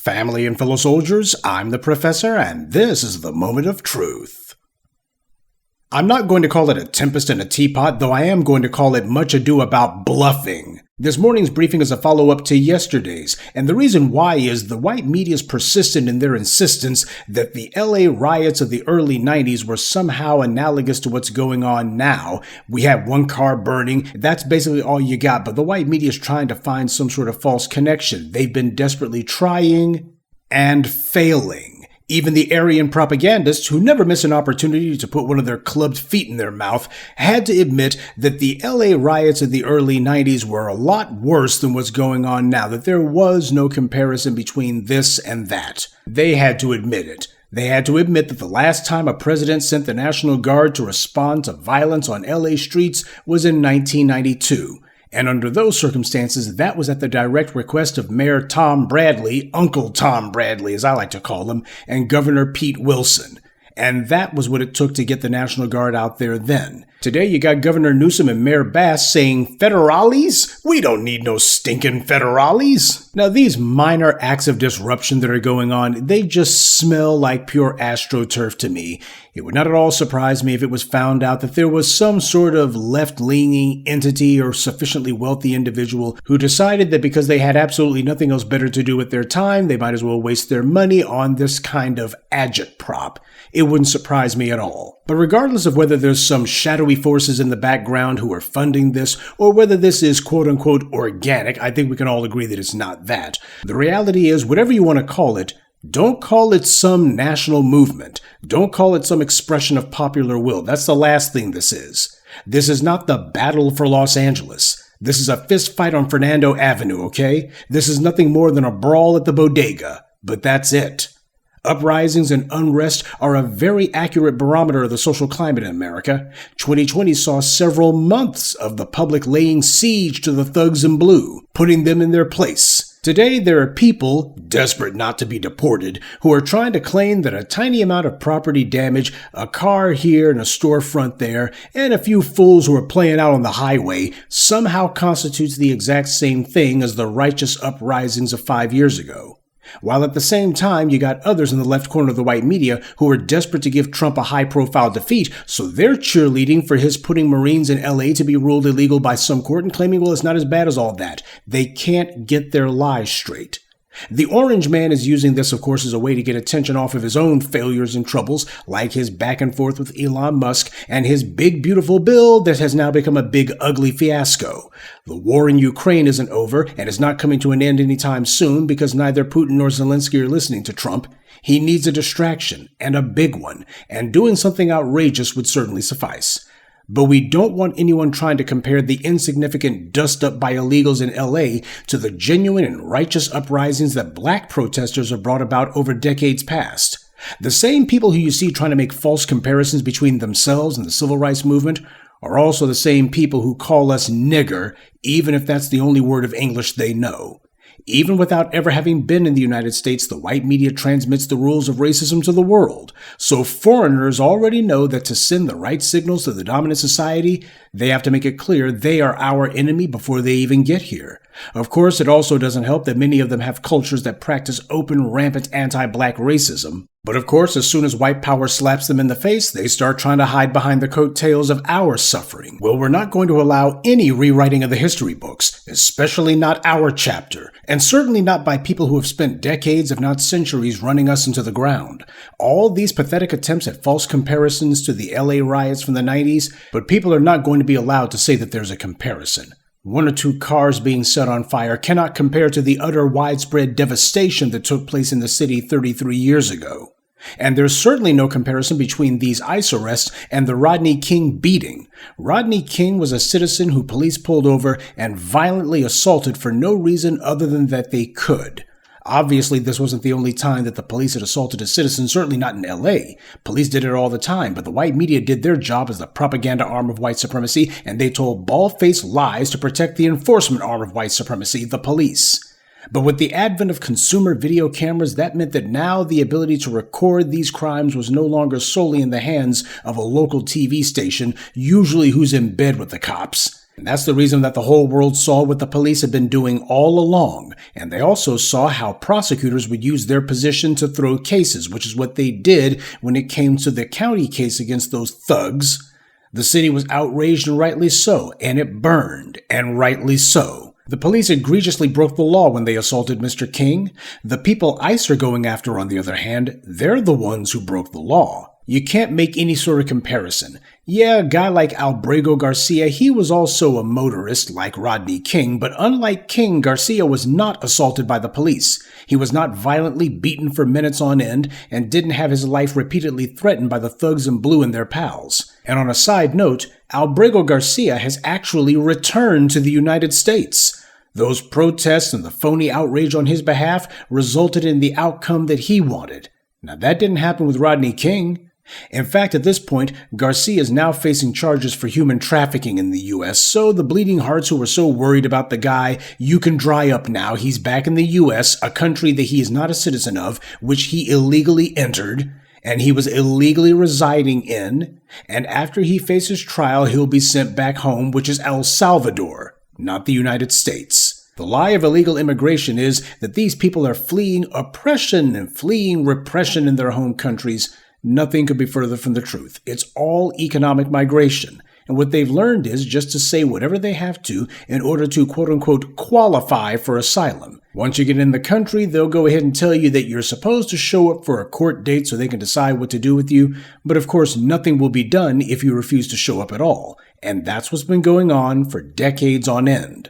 Family and fellow soldiers, I'm the Professor, and this is the Moment of Truth. I'm not going to call it a tempest in a teapot, though I am going to call it much ado about bluffing. This morning's briefing is a follow-up to yesterday's, and the reason why is the white media is persistent in their insistence that the LA riots of the early 90s were somehow analogous to what's going on now. We have one car burning, that's basically all you got, but the white media is trying to find some sort of false connection. They've been desperately trying and failing. Even the Aryan propagandists, who never miss an opportunity to put one of their clubbed feet in their mouth, had to admit that the LA riots of the early 90s were a lot worse than what's going on now, that there was no comparison between this and that. They had to admit it. They had to admit that the last time a president sent the National Guard to respond to violence on LA streets was in 1992. And under those circumstances, that was at the direct request of Mayor Tom Bradley, Uncle Tom Bradley as I like to call him, and Governor Pete Wilson. And that was what it took to get the National Guard out there then. Today you got Governor Newsom and Mayor Bass saying, "Federales? We don't need no stinking federales." Now these minor acts of disruption that are going on, they just smell like pure astroturf to me. It would not at all surprise me if it was found out that there was some sort of left-leaning entity or sufficiently wealthy individual who decided that because they had absolutely nothing else better to do with their time, they might as well waste their money on this kind of agitprop. It wouldn't surprise me at all. But regardless of whether there's some shadowy forces in the background who are funding this, or whether this is quote-unquote organic, I think we can all agree that it's not that. The reality is, whatever you want to call it, don't call it some national movement. Don't call it some expression of popular will. That's the last thing this is. This is not the battle for Los Angeles. This is a fist fight on Fernando Avenue, okay? This is nothing more than a brawl at the bodega. But that's it. Uprisings and unrest are a very accurate barometer of the social climate in America. 2020 saw several months of the public laying siege to the thugs in blue, putting them in their place. Today, there are people, desperate not to be deported, who are trying to claim that a tiny amount of property damage, a car here and a storefront there, and a few fools who are playing out on the highway somehow constitutes the exact same thing as the righteous uprisings of 5 years ago. While at the same time, you got others in the left corner of the white media who are desperate to give Trump a high-profile defeat, so they're cheerleading for his putting Marines in LA to be ruled illegal by some court and claiming, well, it's not as bad as all that. They can't get their lies straight. The orange man is using this, of course, as a way to get attention off of his own failures and troubles, like his back and forth with Elon Musk and his big, beautiful bill that has now become a big, ugly fiasco. The war in Ukraine isn't over and is not coming to an end anytime soon because neither Putin nor Zelensky are listening to Trump. He needs a distraction, and a big one, and doing something outrageous would certainly suffice. But we don't want anyone trying to compare the insignificant dust-up by illegals in LA to the genuine and righteous uprisings that black protesters have brought about over decades past. The same people who you see trying to make false comparisons between themselves and the civil rights movement are also the same people who call us nigger, even if that's the only word of English they know. Even without ever having been in the United States, the white media transmits the rules of racism to the world. So foreigners already know that to send the right signals to the dominant society, they have to make it clear they are our enemy before they even get here. Of course, it also doesn't help that many of them have cultures that practice open, rampant anti-black racism. But of course, as soon as white power slaps them in the face, they start trying to hide behind the coattails of our suffering. Well, we're not going to allow any rewriting of the history books, especially not our chapter, and certainly not by people who have spent decades, if not centuries, running us into the ground. All these pathetic attempts at false comparisons to the LA riots from the 90s, but people are not going to be allowed to say that there's a comparison. One or two cars being set on fire cannot compare to the utter widespread devastation that took place in the city 33 years ago. And there's certainly no comparison between these ICE arrests and the Rodney King beating. Rodney King was a citizen who police pulled over and violently assaulted for no reason other than that they could. Obviously, this wasn't the only time that the police had assaulted a citizen, certainly not in LA. Police did it all the time, but the white media did their job as the propaganda arm of white supremacy, and they told bald-faced lies to protect the enforcement arm of white supremacy, the police. But with the advent of consumer video cameras, that meant that now the ability to record these crimes was no longer solely in the hands of a local TV station, usually who's in bed with the cops. And that's the reason that the whole world saw what the police had been doing all along. And they also saw how prosecutors would use their position to throw cases, which is what they did when it came to the county case against those thugs. The city was outraged, and rightly so, and it burned, and rightly so. The police egregiously broke the law when they assaulted Mr. King. The people ICE are going after, on the other hand, they're the ones who broke the law. You can't make any sort of comparison. Yeah, a guy like Albrego Garcia, he was also a motorist like Rodney King, but unlike King, Garcia was not assaulted by the police. He was not violently beaten for minutes on end and didn't have his life repeatedly threatened by the thugs in blue and their pals. And on a side note, Albrego Garcia has actually returned to the United States. Those protests and the phony outrage on his behalf resulted in the outcome that he wanted. Now, that didn't happen with Rodney King. In fact, at this point, Garcia is now facing charges for human trafficking in the U.S., so the bleeding hearts who were so worried about the guy, you can dry up now. He's back in the U.S., a country that he is not a citizen of, which he illegally entered, and he was illegally residing in, and after he faces trial, he'll be sent back home, which is El Salvador, not the United States. The lie of illegal immigration is that these people are fleeing oppression and fleeing repression in their home countries. Nothing could be further from the truth. It's all economic migration. And what they've learned is just to say whatever they have to in order to quote-unquote qualify for asylum. Once you get in the country, they'll go ahead and tell you that you're supposed to show up for a court date so they can decide what to do with you. But of course, nothing will be done if you refuse to show up at all. And that's what's been going on for decades on end.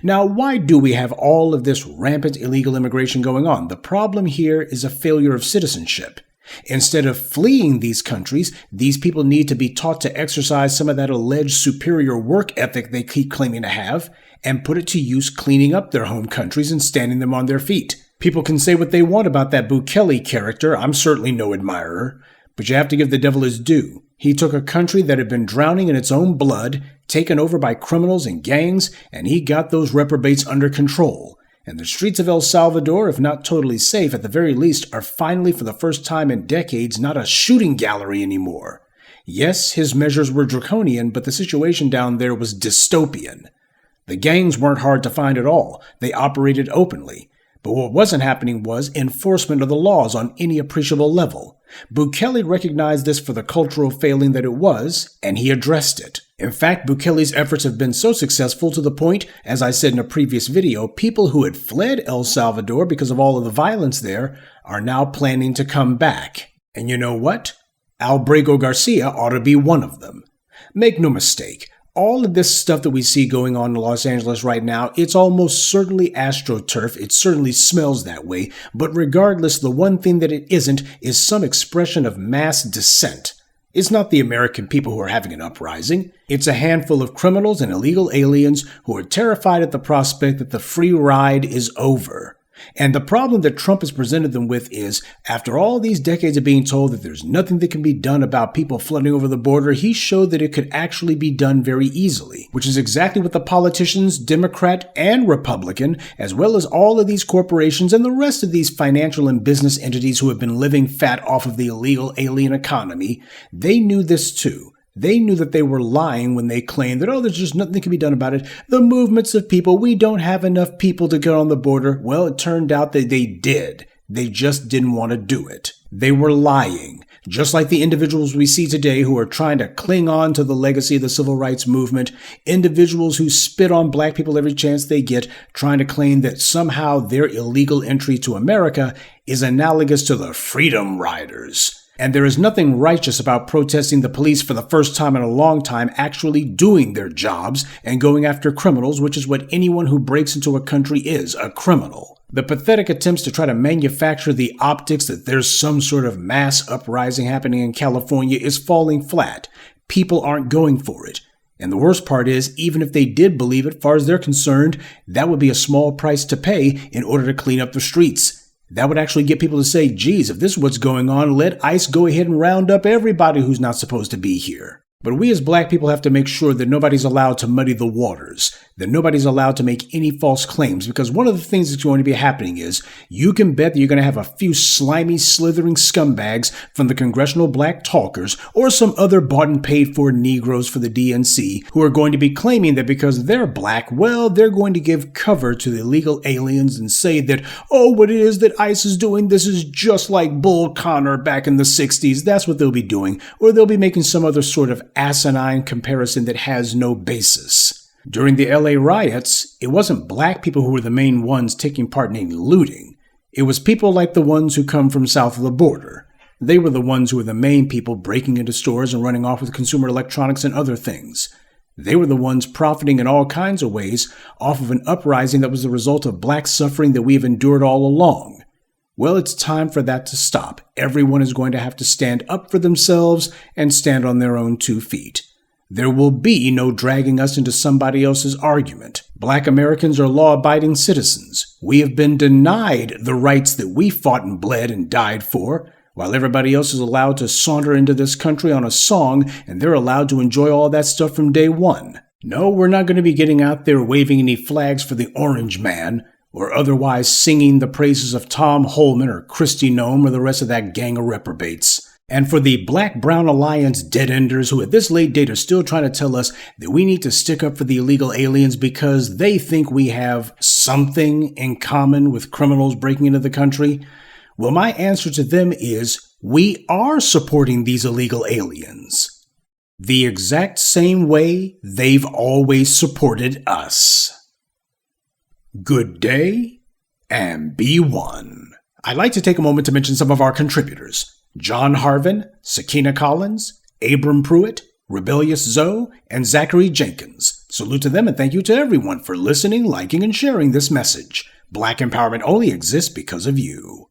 Now, why do we have all of this rampant illegal immigration going on? The problem here is a failure of citizenship. Instead of fleeing these countries, these people need to be taught to exercise some of that alleged superior work ethic they keep claiming to have and put it to use cleaning up their home countries and standing them on their feet. People can say what they want about that Bukele character. I'm certainly no admirer, but you have to give the devil his due. He took a country that had been drowning in its own blood, taken over by criminals and gangs, and he got those reprobates under control. And the streets of El Salvador, if not totally safe, at the very least, are finally, for the first time in decades, not a shooting gallery anymore. Yes, his measures were draconian, but the situation down there was dystopian. The gangs weren't hard to find at all. They operated openly. But what wasn't happening was enforcement of the laws on any appreciable level. Bukele recognized this for the cultural failing that it was, and he addressed it. In fact, Bukele's efforts have been so successful to the point, as I said in a previous video, people who had fled El Salvador because of all of the violence there are now planning to come back. And you know what? Albrego Garcia ought to be one of them. Make no mistake, all of this stuff that we see going on in Los Angeles right now, it's almost certainly astroturf. It certainly smells that way. But regardless, the one thing that it isn't is some expression of mass dissent. It's not the American people who are having an uprising. It's a handful of criminals and illegal aliens who are terrified at the prospect that the free ride is over. And the problem that Trump has presented them with is, after all these decades of being told that there's nothing that can be done about people flooding over the border, he showed that it could actually be done very easily, which is exactly what the politicians, Democrat and Republican, as well as all of these corporations and the rest of these financial and business entities who have been living fat off of the illegal alien economy, they knew this too. They knew that they were lying when they claimed that, there's just nothing that can be done about it. The movements of people, we don't have enough people to get on the border. Well, it turned out that they did. They just didn't want to do it. They were lying. Just like the individuals we see today who are trying to cling on to the legacy of the civil rights movement, individuals who spit on black people every chance they get, trying to claim that somehow their illegal entry to America is analogous to the Freedom Riders. And there is nothing righteous about protesting the police for the first time in a long time actually doing their jobs and going after criminals, which is what anyone who breaks into a country is, a criminal. The pathetic attempts to try to manufacture the optics that there's some sort of mass uprising happening in California is falling flat. People aren't going for it. And the worst part is, even if they did believe it, as far as they're concerned, that would be a small price to pay in order to clean up the streets. That would actually get people to say, geez, if this is what's going on, let ICE go ahead and round up everybody who's not supposed to be here. But we as black people have to make sure that nobody's allowed to muddy the waters, that nobody's allowed to make any false claims, because one of the things that's going to be happening is you can bet that you're going to have a few slimy, slithering scumbags from the Congressional Black Talkers or some other bought and paid for Negroes for the DNC who are going to be claiming that because they're black, well, they're going to give cover to the illegal aliens and say that, oh, what it is that ICE is doing, this is just like Bull Connor back in the 60s. That's what they'll be doing. Or they'll be making some other sort of asinine comparison that has no basis. During the LA riots, it wasn't black people who were the main ones taking part in any looting. It was people like the ones who come from south of the border. They were the ones who were the main people breaking into stores and running off with consumer electronics and other things. They were the ones profiting in all kinds of ways off of an uprising that was the result of black suffering that we have endured all along. Well, it's time for that to stop. Everyone is going to have to stand up for themselves and stand on their own 2 feet. There will be no dragging us into somebody else's argument. Black Americans are law-abiding citizens. We have been denied the rights that we fought and bled and died for, while everybody else is allowed to saunter into this country on a song, and they're allowed to enjoy all that stuff from day one. No, we're not going to be getting out there waving any flags for the Orange Man, or otherwise singing the praises of Tom Holman or Kristi Noem or the rest of that gang of reprobates. And for the Black-Brown Alliance dead-enders who at this late date are still trying to tell us that we need to stick up for the illegal aliens because they think we have something in common with criminals breaking into the country, well, my answer to them is we are supporting these illegal aliens. The exact same way they've always supported us. Good day, and be one. I'd like to take a moment to mention some of our contributors. John Harvin, Sakina Collins, Abram Pruitt, Rebellious Zoe, and Zachary Jenkins. Salute to them and thank you to everyone for listening, liking, and sharing this message. Black empowerment only exists because of you.